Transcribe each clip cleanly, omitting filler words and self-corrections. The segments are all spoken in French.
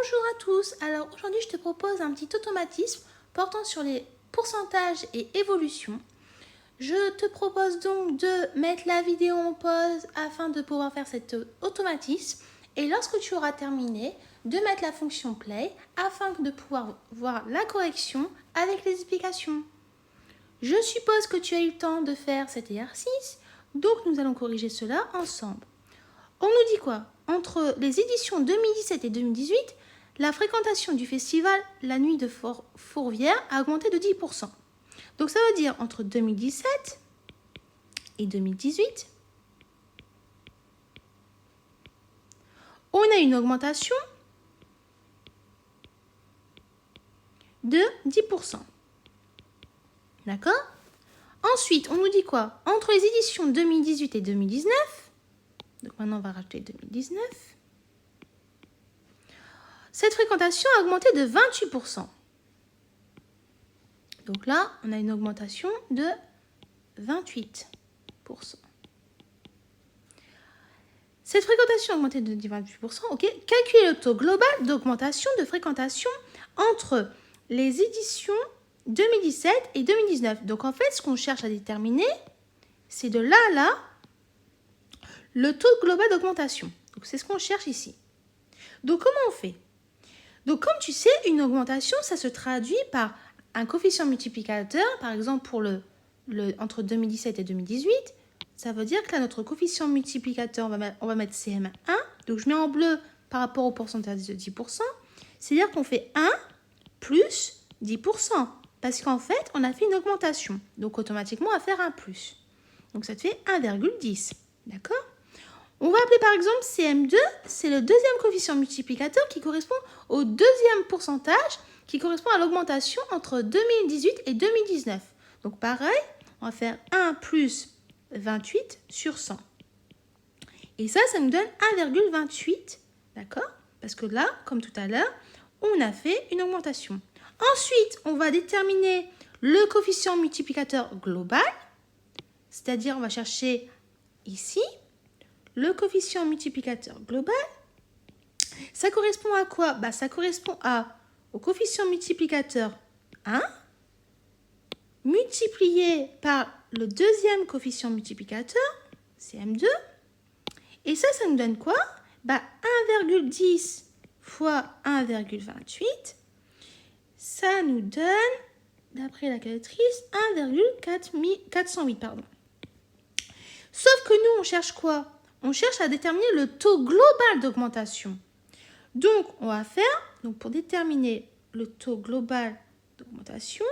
Bonjour à tous, alors aujourd'hui je te propose un petit automatisme portant sur les pourcentages et évolutions. Je te propose donc de mettre la vidéo en pause afin de pouvoir faire cet automatisme et lorsque tu auras terminé, de mettre la fonction play afin de pouvoir voir la correction avec les explications. Je suppose que tu as eu le temps de faire cet exercice, donc nous allons corriger cela ensemble. On nous dit quoi? Entre les éditions 2017 et 2018, la fréquentation du festival La Nuit de Fourvière a augmenté de 10%. Donc ça veut dire entre 2017 et 2018, on a une augmentation de 10%. D'accord? Ensuite, on nous dit quoi? Entre les éditions 2018 et 2019, donc maintenant on va rajouter 2019, cette fréquentation a augmenté de 28%. Donc là, on a une augmentation de 28%. Cette fréquentation a augmenté de 28%. Ok. Calculez le taux global d'augmentation de fréquentation entre les éditions 2017 et 2019. Donc en fait, ce qu'on cherche à déterminer, c'est de là à là le taux global d'augmentation. Donc c'est ce qu'on cherche ici. Donc comment on fait? Donc comme tu sais, une augmentation, ça se traduit par un coefficient multiplicateur, par exemple pour entre 2017 et 2018, ça veut dire que là, notre coefficient multiplicateur, on va mettre CM1. Donc, je mets en bleu par rapport au pourcentage de 10%. C'est-à-dire qu'on fait 1 plus 10%. Parce qu'en fait, on a fait une augmentation. Donc, automatiquement, on va faire un plus. Donc, ça te fait 1,10. D'accord? On va appeler par exemple CM2, c'est le deuxième coefficient multiplicateur qui correspond au deuxième pourcentage qui correspond à l'augmentation entre 2018 et 2019. Donc pareil, on va faire 1 plus 28 sur 100. Et ça nous donne 1,28, d'accord? Parce que là, comme tout à l'heure, on a fait une augmentation. Ensuite, on va déterminer le coefficient multiplicateur global, c'est-à-dire on va chercher ici le coefficient multiplicateur global. Ça correspond à quoi? Ça correspond au coefficient multiplicateur 1 multiplié par le deuxième coefficient multiplicateur, CM2. Et ça nous donne quoi? 1,10 fois 1,28, ça nous donne, d'après la calculatrice, 1,408. Sauf que nous, on cherche quoi? On cherche à déterminer le taux global d'augmentation. Donc, on va faire, pour déterminer le taux global d'augmentation,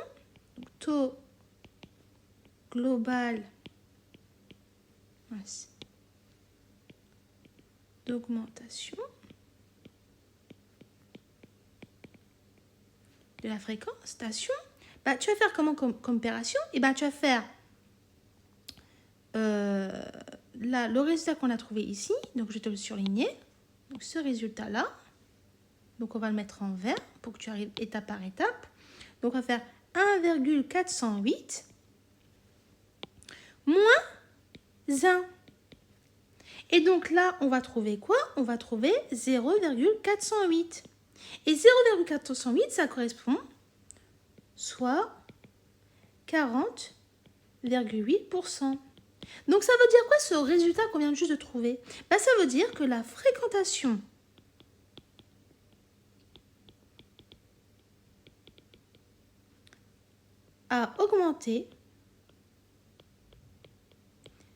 taux global d'augmentation de la fréquentation, tu vas faire comment comme opération? Tu vas faire le résultat qu'on a trouvé ici, donc je vais te le surligner, donc ce résultat-là, donc on va le mettre en vert pour que tu arrives étape par étape. Donc on va faire 1,408 moins 1. Et donc là, on va trouver quoi? On va trouver 0,408. Et 0,408, ça correspond soit 40,8%. Donc ça veut dire quoi ce résultat qu'on vient juste de trouver? Ça veut dire que la fréquentation a augmenté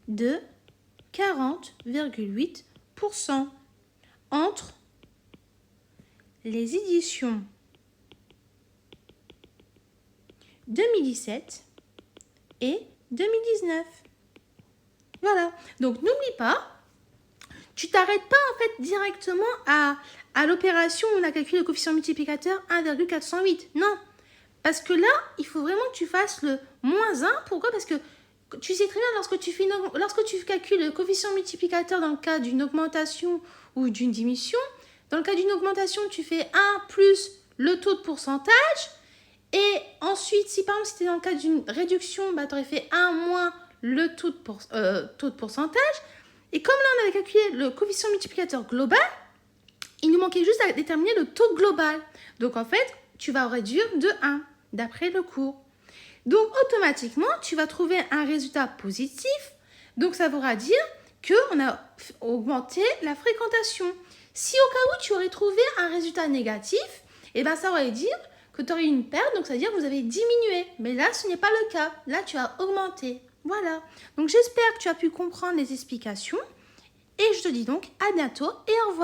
de 40,8% entre les éditions 2017 et 2019. Voilà. Donc, n'oublie pas, tu t'arrêtes pas en fait directement à l'opération où on a calculé le coefficient multiplicateur 1,408. Non. Parce que là, il faut vraiment que tu fasses le moins 1. Pourquoi? Parce que tu sais très bien, lorsque tu calcules le coefficient multiplicateur dans le cas d'une augmentation ou d'une diminution, dans le cas d'une augmentation, tu fais 1 plus le taux de pourcentage. Et ensuite, si par exemple, c'était dans le cas d'une réduction, tu aurais fait 1 moins le taux de pourcentage. Et comme là, on avait calculé le coefficient multiplicateur global, Il nous manquait juste à déterminer le taux global. Donc, en fait, tu vas réduire de 1, d'après le cours. Donc, automatiquement, tu vas trouver un résultat positif. Donc, ça voudra dire qu'on a augmenté la fréquentation. Si au cas où tu aurais trouvé un résultat négatif, eh ben, ça aurait dire que tu aurais eu une perte, donc ça veut dire que vous avez diminué. Mais là, ce n'est pas le cas. Là, tu as augmenté. Voilà. Donc, j'espère que tu as pu comprendre les explications. Et je te dis donc à bientôt et au revoir.